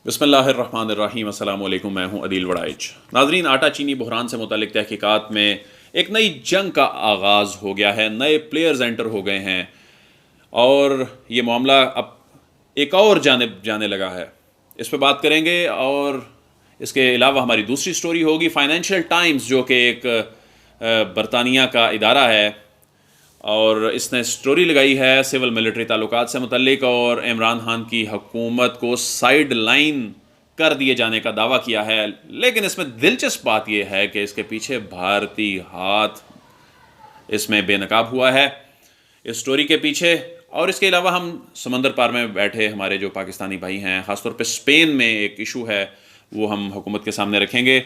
بسم اللہ الرحمن الرحیم، السلام علیکم، میں ہوں عدیل وڑائچ۔ ناظرین، آٹا چینی بحران سے متعلق تحقیقات میں ایک نئی جنگ کا آغاز ہو گیا ہے، نئے پلیئرز انٹر ہو گئے ہیں اور یہ معاملہ اب ایک اور جانب جانے لگا ہے۔ اس پہ بات کریں گے اور اس کے علاوہ ہماری دوسری سٹوری ہوگی فائنینشیل ٹائمز، جو کہ ایک برطانیہ کا ادارہ ہے اور اس نے سٹوری لگائی ہے سول ملٹری تعلقات سے متعلق، اور عمران خان کی حکومت کو سائیڈ لائن کر دیے جانے کا دعویٰ کیا ہے۔ لیکن اس میں دلچسپ بات یہ ہے کہ اس کے پیچھے بھارتی ہاتھ اس میں بے نقاب ہوا ہے اس سٹوری کے پیچھے۔ اور اس کے علاوہ ہم سمندر پار میں بیٹھے ہمارے جو پاکستانی بھائی ہیں، خاص طور پہ اسپین میں ایک ایشو ہے، وہ ہم حکومت کے سامنے رکھیں گے۔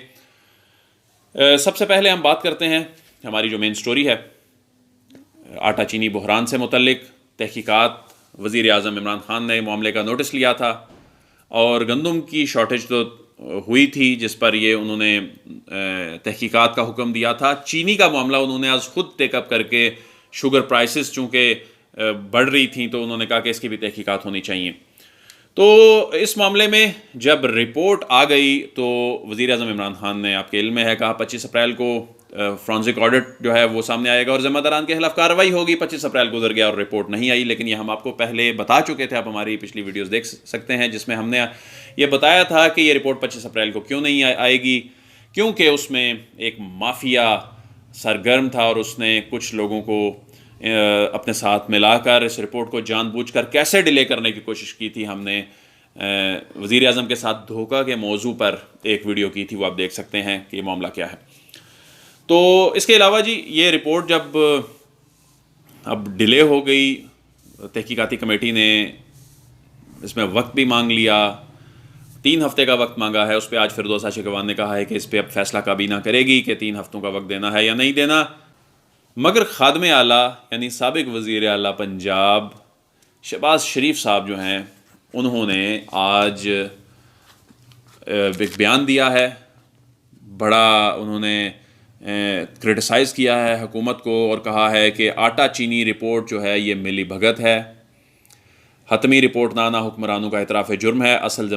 سب سے پہلے ہم بات کرتے ہیں ہماری جو مین سٹوری ہے آٹا چینی بحران سے متعلق تحقیقات۔ وزیر اعظم عمران خان نے معاملے کا نوٹس لیا تھا اور گندم کی شارٹیج تو ہوئی تھی، جس پر یہ انہوں نے تحقیقات کا حکم دیا تھا۔ چینی کا معاملہ انہوں نے آج خود ٹیک اپ کر کے، شوگر پرائسز چونکہ بڑھ رہی تھیں تو انہوں نے کہا کہ اس کی بھی تحقیقات ہونی چاہیے۔ تو اس معاملے میں جب رپورٹ آ گئی تو وزیر اعظم عمران خان نے، آپ کے علم میں ہے، کہا 25 اپریل کو فرانزک آڈٹ جو ہے وہ سامنے آئے گا اور ذمہ داران کے خلاف کارروائی ہوگی۔ 25 اپریل گزر گیا اور رپورٹ نہیں آئی، لیکن یہ ہم آپ کو پہلے بتا چکے تھے، آپ ہماری پچھلی ویڈیوز دیکھ سکتے ہیں جس میں ہم نے یہ بتایا تھا کہ یہ رپورٹ 25 اپریل کو کیوں نہیں آئے گی، کیونکہ اس میں ایک مافیا سرگرم تھا اور اس نے کچھ لوگوں کو اپنے ساتھ ملا کر اس رپورٹ کو جان بوجھ کر کیسے ڈیلے کرنے کی کوشش کی تھی۔ ہم نے وزیر اعظم کے ساتھ دھوکہ کے موضوع پر ایک ویڈیو کی تھی، وہ آپ دیکھ سکتے ہیں کہ یہ معاملہ کیا ہے۔ تو اس کے علاوہ جی، یہ رپورٹ جب اب ڈیلے ہو گئی، تحقیقاتی کمیٹی نے اس میں وقت بھی مانگ لیا، 3 ہفتے کا وقت مانگا ہے۔ اس پہ آج فردوس عاشقوان نے کہا ہے کہ اس پہ اب فیصلہ کابینہ کرے گی کہ 3 ہفتوں کا وقت دینا ہے یا نہیں دینا۔ مگر خادم اعلیٰ یعنی سابق وزیر اعلیٰ پنجاب شہباز شریف صاحب جو ہیں، انہوں نے آج ایک بیان دیا ہے، بڑا انہوں نے کرٹیسائز کیا ہے حکومت کو اور کہا ہے کہ آٹا چینی رپورٹ جو ہے یہ ملی بھگت ہے، حتمی رپورٹ نامہ حکمرانوں کا اعتراف جرم ہے، اصل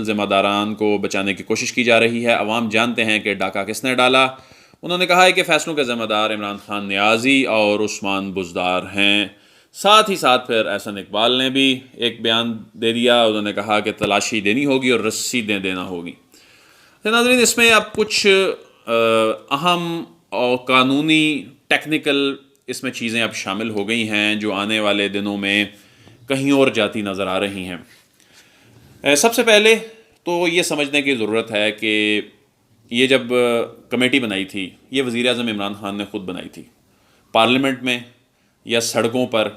ذمہ داران کو بچانے کی کوشش کی جا رہی ہے، عوام جانتے ہیں کہ ڈاکہ کس نے ڈالا۔ انہوں نے کہا ہے کہ فیصلوں کے ذمہ دار عمران خان نیازی اور عثمان بزدار ہیں۔ ساتھ ہی ساتھ پھر احسن اقبال نے بھی ایک بیان دے دیا، انہوں نے کہا کہ تلاشی دینی ہوگی اور رسیدیں دینا ہوگی۔ ناظرین، اس میں اب کچھ اہم اور قانونی ٹیکنیکل اس میں چیزیں اب شامل ہو گئی ہیں جو آنے والے دنوں میں کہیں اور جاتی نظر آ رہی ہیں۔ سب سے پہلے تو یہ سمجھنے کی ضرورت ہے کہ یہ جب کمیٹی بنائی تھی، یہ وزیر اعظم عمران خان نے خود بنائی تھی، پارلیمنٹ میں یا سڑکوں پر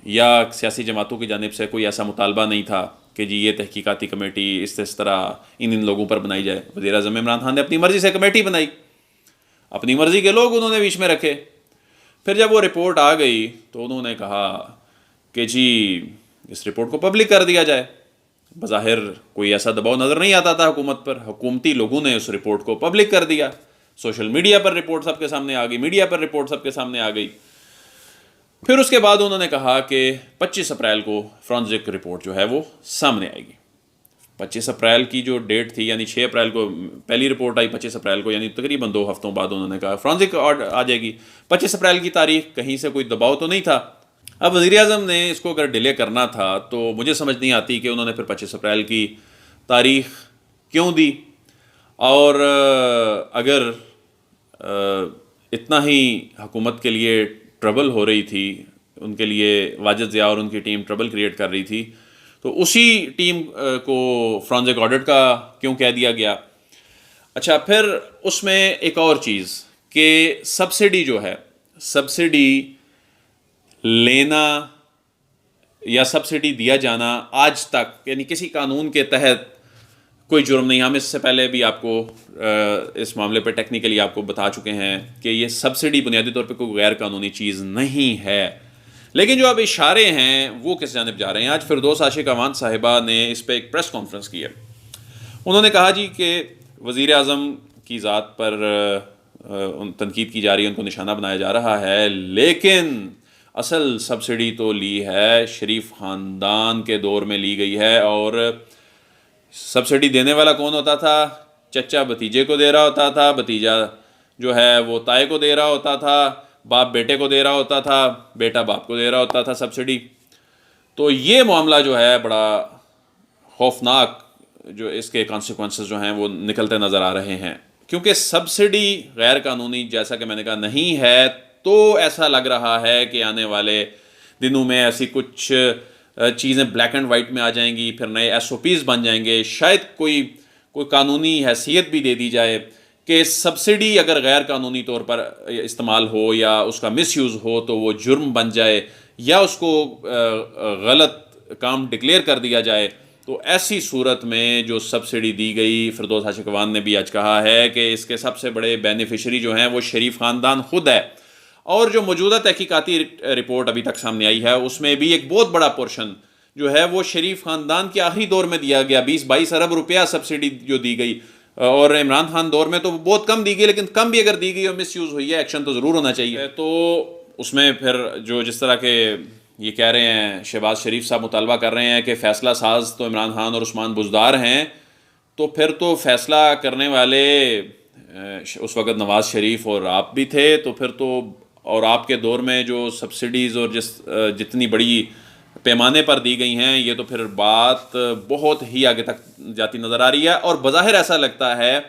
یا سیاسی جماعتوں کی جانب سے کوئی ایسا مطالبہ نہیں تھا کہ جی یہ تحقیقاتی کمیٹی اس طرح ان لوگوں پر بنائی جائے۔ وزیر اعظم عمران خان نے اپنی مرضی سے کمیٹی بنائی، اپنی مرضی کے لوگ انہوں نے بیچ میں رکھے۔ پھر جب وہ رپورٹ آ گئی تو انہوں نے کہا کہ جی اس رپورٹ کو پبلک کر دیا جائے۔ بظاہر کوئی ایسا دباؤ نظر نہیں آتا تھا حکومت پر، حکومتی لوگوں نے اس رپورٹ کو پبلک کر دیا، سوشل میڈیا پر رپورٹ سب کے سامنے آ گئی، میڈیا پر رپورٹ سب کے سامنے آ گئی۔ پھر اس کے بعد انہوں نے کہا کہ 25 اپریل کو فرانزک رپورٹ جو ہے وہ سامنے آئے گی۔ 25 اپریل کی جو ڈیٹ تھی، یعنی 6 اپریل کو پہلی رپورٹ آئی، 25 اپریل کو یعنی تقریباً 2 ہفتوں بعد انہوں نے کہا فرانزک آ جائے گی۔ 25 اپریل کی تاریخ، کہیں سے کوئی دباؤ تو نہیں تھا۔ اب وزیر اعظم نے اس کو اگر ڈیلے کرنا تھا تو مجھے سمجھ نہیں آتی کہ انہوں نے پھر 25 اپریل کی تاریخ کیوں دی، اور اگر اتنا ہی حکومت کے لیے ٹربل ہو رہی تھی، ان کے لیے واجد ضیاء اور ان کی ٹیم ٹربل کریٹ کر رہی تھی، تو اسی ٹیم کو فرانزک آڈٹ کا کیوں کہہ دیا گیا؟ اچھا، پھر اس میں ایک اور چیز کہ سبسڈی جو ہے، سبسڈی لینا یا سبسڈی دیا جانا آج تک یعنی کسی قانون کے تحت کوئی جرم نہیں۔ ہم اس سے پہلے بھی آپ کو اس معاملے پہ ٹیکنیکلی آپ کو بتا چکے ہیں کہ یہ سبسڈی بنیادی طور پہ کوئی غیر قانونی چیز نہیں ہے۔ لیکن جو اب اشارے ہیں وہ کس جانب جا رہے ہیں؟ آج فردوس عاشقوان صاحبہ نے اس پہ ایک پریس کانفرنس کی ہے۔ انہوں نے کہا جی کہ وزیر اعظم کی ذات پر تنقید کی جا رہی ہے، ان کو نشانہ بنایا جا رہا ہے، لیکن اصل سبسڈی تو لی ہے شریف خاندان کے دور میں لی گئی ہے، اور سبسڈی دینے والا کون ہوتا تھا؟ چچا بھتیجے کو دے رہا ہوتا تھا، بھتیجا جو ہے وہ تائے کو دے رہا ہوتا تھا، باپ بیٹے کو دے رہا ہوتا تھا، بیٹا باپ کو دے رہا ہوتا تھا سبسڈی. تو یہ معاملہ جو ہے بڑا خوفناک، جو اس کے کانسیکوینسز جو ہیں وہ نکلتے نظر آ رہے ہیں. کیونکہ سبسڈی غیر قانونی جیسا کہ میں نے کہا نہیں ہے، تو ایسا لگ رہا ہے کہ آنے والے دنوں میں ایسی کچھ چیزیں بلیک اینڈ وائٹ میں آ جائیں گی، پھر نئے ایس او پیز بن جائیں گے، شاید کوئی قانونی حیثیت بھی دے دی جائے کہ سبسڈی اگر غیر قانونی طور پر استعمال ہو یا اس کا مس یوز ہو تو وہ جرم بن جائے، یا اس کو غلط کام ڈکلیئر کر دیا جائے. تو ایسی صورت میں جو سبسڈی دی گئی، فردوس عاشقوان نے بھی آج کہا ہے کہ اس کے سب سے بڑے بینیفیشری جو ہیں وہ شریف خاندان خود ہے. اور جو موجودہ تحقیقاتی رپورٹ ابھی تک سامنے آئی ہے اس میں بھی ایک بہت بڑا پورشن جو ہے وہ شریف خاندان کے آخری دور میں دیا گیا. 20-22 ارب روپیہ سبسڈی جو دی گئی، اور عمران خان دور میں تو بہت کم دی گئی، لیکن کم بھی اگر دی گئی اور مس یوز ہوئی ہے ایکشن تو ضرور ہونا چاہیے. تو اس میں پھر جو جس طرح کے یہ کہہ رہے ہیں شہباز شریف صاحب مطالبہ کر رہے ہیں کہ فیصلہ ساز تو عمران خان اور عثمان بزدار ہیں، تو پھر تو فیصلہ کرنے والے اس وقت نواز شریف اور آپ بھی تھے. تو پھر تو اور آپ کے دور میں جو سبسڈیز اور جتنی بڑی پیمانے پر دی گئی ہیں، یہ تو پھر بات بہت ہی آگے تک جاتی نظر آ رہی ہے. اور بظاہر ایسا لگتا ہے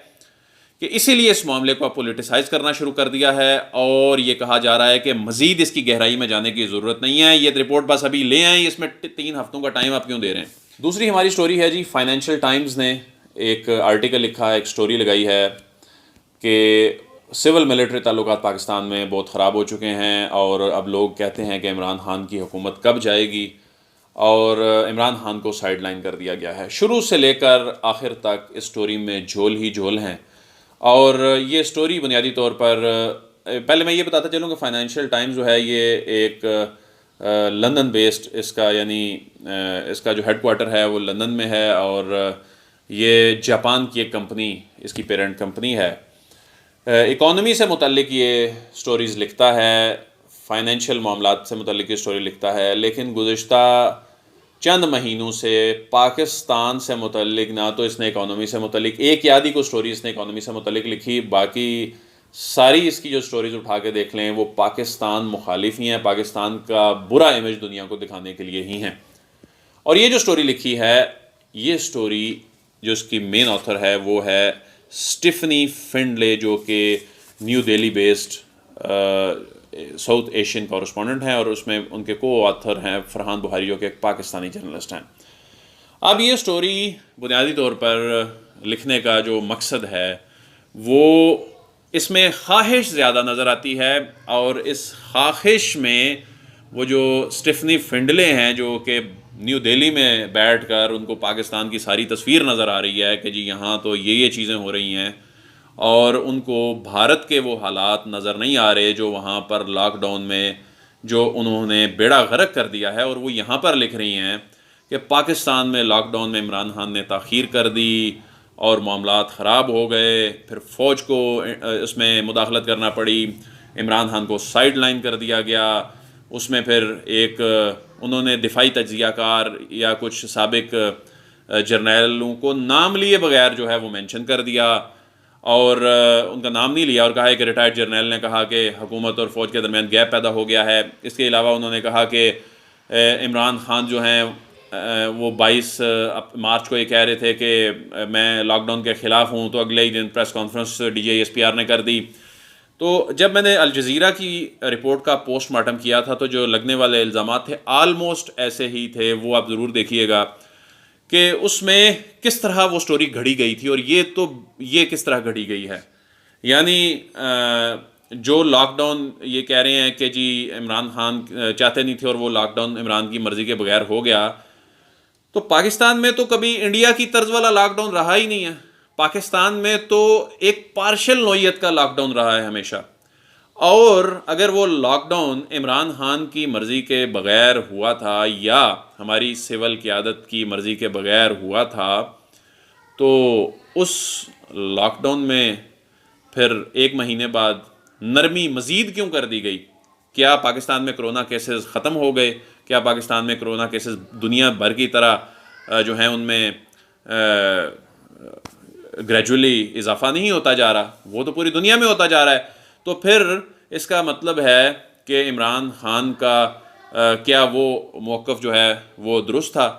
کہ اسی لیے اس معاملے کو پولیٹیسائز کرنا شروع کر دیا ہے، اور یہ کہا جا رہا ہے کہ مزید اس کی گہرائی میں جانے کی ضرورت نہیں ہے، یہ رپورٹ بس ابھی لے آئیں، اس میں 3 ہفتوں کا ٹائم آپ کیوں دے رہے ہیں. دوسری ہماری سٹوری ہے جی، فائنینشیل ٹائمز نے ایک آرٹیکل لکھا ہے، ایک سٹوری لگائی ہے کہ سول ملٹری تعلقات پاکستان میں بہت خراب ہو چکے ہیں، اور اب لوگ کہتے ہیں کہ عمران خان کی حکومت کب جائے گی، اور عمران خان کو سائیڈ لائن کر دیا گیا ہے. شروع سے لے کر آخر تک اس سٹوری میں جھول ہی جھول ہیں. اور یہ سٹوری بنیادی طور پر پہلے میں یہ بتاتا چلوں کہ فائنینشیل ٹائمز جو ہے یہ ایک لندن بیسڈ اس کا یعنی اس کا جو ہیڈ کوارٹر ہے وہ لندن میں ہے، اور یہ جاپان کی ایک کمپنی اس کی پیرنٹ کمپنی ہے. اکانومی سے متعلق یہ سٹوریز لکھتا ہے، فائنینشیل معاملات سے متعلق یہ سٹوری لکھتا ہے، لیکن گزشتہ چند مہینوں سے پاکستان سے متعلق نہ تو اس نے اکانومی سے متعلق ایک یادی کو سٹوری اس نے اکانومی سے متعلق لکھی، باقی ساری اس کی جو سٹوریز اٹھا کے دیکھ لیں وہ پاکستان مخالف ہی ہیں، پاکستان کا برا امیج دنیا کو دکھانے کے لیے ہی ہیں. اور یہ جو سٹوری لکھی ہے، یہ سٹوری جو اس کی مین آتھر ہے وہ ہے اسٹیفنی فنڈلے، جو کہ New Delhi based South Asian correspondent ہیں، اور اس میں ان کے کو آتھر ہیں فرحان بخاری جو کہ ایک پاکستانی جرنلسٹ ہیں. اب یہ سٹوری بنیادی طور پر لکھنے کا جو مقصد ہے وہ اس میں خواہش زیادہ نظر آتی ہے، اور اس خواہش میں وہ جو اسٹیفنی فنڈلے ہیں جو کہ نیو دہلی میں بیٹھ کر ان کو پاکستان کی ساری تصویر نظر آ رہی ہے کہ جی یہاں تو یہ چیزیں ہو رہی ہیں، اور ان کو بھارت کے وہ حالات نظر نہیں آ رہے جو وہاں پر لاک ڈاؤن میں جو انہوں نے بیڑا غرق کر دیا ہے. اور وہ یہاں پر لکھ رہی ہیں کہ پاکستان میں لاک ڈاؤن میں عمران خان نے تاخیر کر دی اور معاملات خراب ہو گئے، پھر فوج کو اس میں مداخلت کرنا پڑی، عمران خان کو سائیڈ لائن کر دیا گیا. اس میں پھر ایک انہوں نے دفاعی تجزیہ کار یا کچھ سابق جرنیلوں کو نام لیے بغیر جو ہے وہ مینشن کر دیا، اور ان کا نام نہیں لیا، اور کہا ہے کہ ریٹائرڈ جرنیل نے کہا کہ حکومت اور فوج کے درمیان گیپ پیدا ہو گیا ہے. اس کے علاوہ انہوں نے کہا کہ عمران خان جو ہیں وہ 22 مارچ کو یہ کہہ رہے تھے کہ میں لاک ڈاؤن کے خلاف ہوں، تو اگلے ہی دن press conference D J S P R نے کر دی. تو جب میں نے الجزیرہ کی رپورٹ کا پوسٹ مارٹم کیا تھا تو جو لگنے والے الزامات تھے آلموسٹ ایسے ہی تھے، وہ آپ ضرور دیکھیے گا کہ اس میں کس طرح وہ سٹوری گھڑی گئی تھی، اور یہ کس طرح گھڑی گئی ہے. یعنی جو لاک ڈاؤن یہ کہہ رہے ہیں کہ جی عمران خان چاہتے نہیں تھے اور وہ لاک ڈاؤن عمران کی مرضی کے بغیر ہو گیا، تو پاکستان میں تو کبھی انڈیا کی طرز والا لاک ڈاؤن رہا ہی نہیں ہے. پاکستان میں تو ایک پارشل نوعیت کا لاک ڈاؤن رہا ہے ہمیشہ، اور اگر وہ لاک ڈاؤن عمران خان کی مرضی کے بغیر ہوا تھا یا ہماری سول قیادت کی مرضی کے بغیر ہوا تھا، تو اس لاک ڈاؤن میں پھر 1 مہینے بعد نرمی مزید کیوں کر دی گئی؟ کیا پاکستان میں کرونا کیسز ختم ہو گئے؟ کیا پاکستان میں کرونا کیسز دنیا بھر کی طرح جو ہیں ان میں گریجولی اضافہ نہیں ہوتا جا رہا، وہ تو پوری دنیا میں ہوتا جا رہا ہے. تو پھر اس کا مطلب ہے کہ عمران خان کا کیا وہ موقف جو ہے وہ درست تھا؟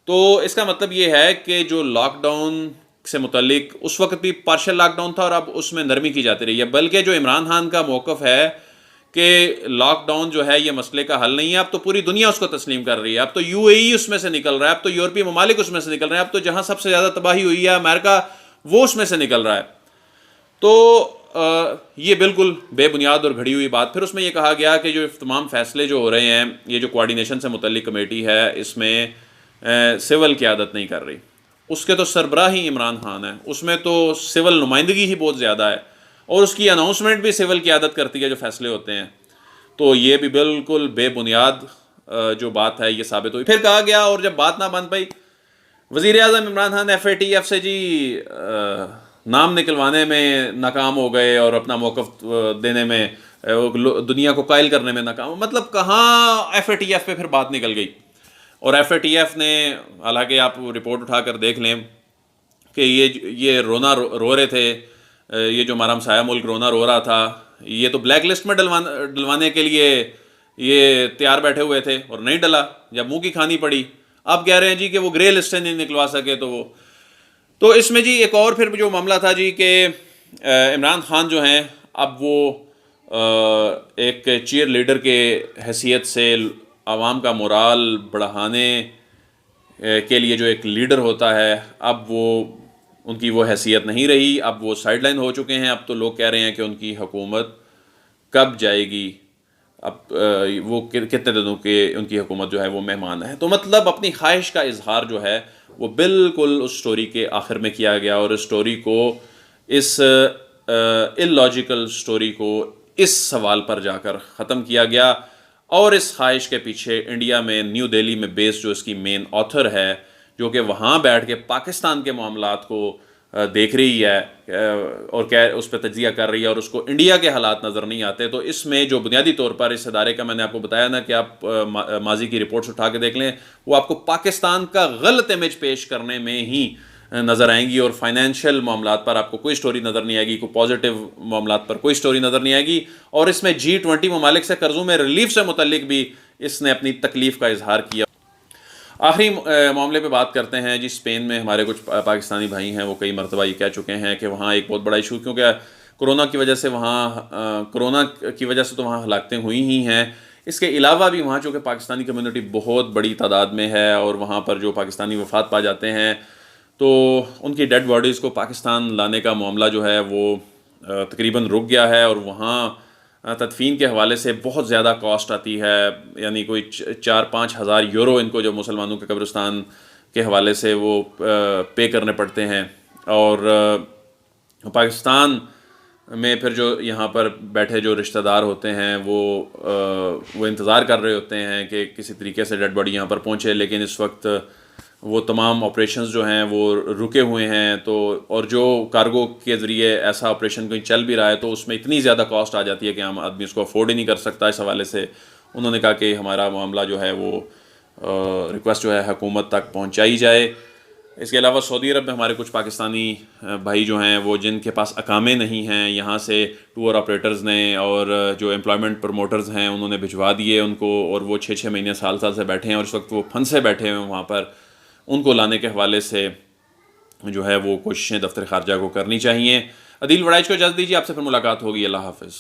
تو اس کا مطلب یہ ہے کہ جو لاک ڈاؤن سے متعلق اس وقت بھی پارشل لاک ڈاؤن تھا اور اب اس میں نرمی کی جاتی رہی ہے، بلکہ جو عمران خان کا موقف ہے کہ لاک ڈاؤن جو ہے یہ مسئلے کا حل نہیں ہے، اب تو پوری دنیا اس کو تسلیم کر رہی ہے. اب تو یو اے ای اس میں سے نکل رہا ہے، اب تو یورپی ممالک اس میں سے نکل رہے ہیں، اب تو جہاں سب سے زیادہ تباہی ہوئی ہے امریکہ، وہ اس میں سے نکل رہا ہے. تو یہ بالکل بے بنیاد اور گھڑی ہوئی بات. پھر اس میں یہ کہا گیا کہ جو تمام فیصلے جو ہو رہے ہیں، یہ جو کوارڈینیشن سے متعلق کمیٹی ہے، اس میں سول قیادت نہیں کر رہی. اس کے تو سربراہ ہی عمران خان ہے، اس میں تو سول نمائندگی ہی بہت زیادہ ہے، اور اس کی اناؤنسمنٹ بھی سول قیادت کرتی ہے جو فیصلے ہوتے ہیں. تو یہ بھی بالکل بے بنیاد جو بات ہے یہ ثابت ہوئی. پھر کہا گیا، اور جب بات نہ بن پئی، وزیر اعظم Imran Khan F A T F سے جی نام نکلوانے میں ناکام ہو گئے اور اپنا موقف دینے میں، دنیا کو قائل کرنے میں ناکام. مطلب کہاں ایف اے ٹی ایف پہ پھر بات نکل گئی. اور ایف اے ٹی ایف نے، حالانکہ آپ رپورٹ اٹھا کر دیکھ لیں کہ یہ رونا رو رہے تھے، یہ جو ہمارا ہمسایہ ملک رونا رو رہا تھا، یہ تو بلیک لسٹ میں ڈلوانے کے لیے یہ تیار بیٹھے ہوئے تھے اور نہیں ڈلا، جب منہ کی کھانی پڑی اب کہہ رہے ہیں جی کہ وہ گرے لسٹ سے نہیں نکلوا سکے. تو اس میں جی ایک اور پھر جو معاملہ تھا جی کہ عمران خان جو ہیں اب وہ ایک چیئر لیڈر کے حیثیت سے عوام کا مورال بڑھانے کے لیے جو ایک لیڈر ہوتا ہے، اب وہ ان کی وہ حیثیت نہیں رہی، اب وہ سائیڈ لائن ہو چکے ہیں. اب تو لوگ کہہ رہے ہیں کہ ان کی حکومت کب جائے گی، اب وہ کتنے دنوں کے ان کی حکومت جو ہے وہ مہمان ہے. تو مطلب اپنی خواہش کا اظہار جو ہے وہ بالکل اس سٹوری کے آخر میں کیا گیا، اور اس سٹوری کو، اس اللاجیکل سٹوری کو اس سوال پر جا کر ختم کیا گیا. اور اس خواہش کے پیچھے انڈیا میں نیو دہلی میں بیس جو اس کی مین آتھر ہے، جو کہ وہاں بیٹھ کے پاکستان کے معاملات کو دیکھ رہی ہے اور اس پہ تجزیہ کر رہی ہے، اور اس کو انڈیا کے حالات نظر نہیں آتے. تو اس میں جو بنیادی طور پر اس ادارے کا، میں نے آپ کو بتایا نا کہ آپ ماضی کی رپورٹس اٹھا کے دیکھ لیں، وہ آپ کو پاکستان کا غلط امیج پیش کرنے میں ہی نظر آئیں گی، اور فائنینشیل معاملات پر آپ کو کوئی سٹوری نظر نہیں آئے گی، کوئی پازیٹیو معاملات پر کوئی سٹوری نظر نہیں آئے گی. اور اس میں G20 ممالک سے قرضوں میں ریلیف سے متعلق بھی اس نے اپنی تکلیف کا اظہار کیا. آخری معاملے پہ بات کرتے ہیں جی. اسپین میں ہمارے کچھ پاکستانی بھائی ہیں، وہ کئی مرتبہ یہ کہہ چکے ہیں کہ وہاں ایک بہت بڑا ایشو، کیونکہ کورونا کی وجہ سے تو وہاں ہلاکتیں ہوئی ہی ہیں. اس کے علاوہ بھی وہاں چونکہ پاکستانی کمیونٹی بہت بڑی تعداد میں ہے، اور وہاں پر جو پاکستانی وفات پا جاتے ہیں تو ان کی ڈیڈ باڈیز کو پاکستان لانے کا معاملہ جو ہے وہ تقریباً رک گیا ہے. اور وہاں تدفین کے حوالے سے بہت زیادہ کاسٹ آتی ہے، یعنی کوئی 4-5 ہزار یورو ان کو جو مسلمانوں کے قبرستان کے حوالے سے وہ پے کرنے پڑتے ہیں. اور پاکستان میں پھر جو یہاں پر بیٹھے جو رشتہ دار ہوتے ہیں وہ انتظار کر رہے ہوتے ہیں کہ کسی طریقے سے ڈیڈ باڈی یہاں پر پہنچے، لیکن اس وقت وہ تمام آپریشنز جو ہیں وہ رکے ہوئے ہیں. تو اور جو کارگو کے ذریعے ایسا آپریشن کہیں چل بھی رہا ہے تو اس میں اتنی زیادہ کاسٹ آ جاتی ہے کہ عام آدمی اس کو افورڈ ہی نہیں کر سکتا. اس حوالے سے انہوں نے کہا کہ ہمارا معاملہ جو ہے وہ ریکویسٹ جو ہے حکومت تک پہنچائی جائے. اس کے علاوہ سعودی عرب میں ہمارے کچھ پاکستانی بھائی جو ہیں وہ جن کے پاس اقامے نہیں ہیں، یہاں سے ٹور آپریٹرز نے اور جو امپلائمنٹ پروموٹرز ہیں انہوں نے بھجوا دیے ان کو، اور وہ 6 مہینے سال سے بیٹھے ہیں، اور اس وقت وہ پھنسے بیٹھے ہیں وہاں پر. ان کو لانے کے حوالے سے جو ہے وہ کوششیں دفتر خارجہ کو کرنی چاہیے. عدیل وڑائچ کو اجازت دیجیے، آپ سے پھر ملاقات ہوگی. اللہ حافظ.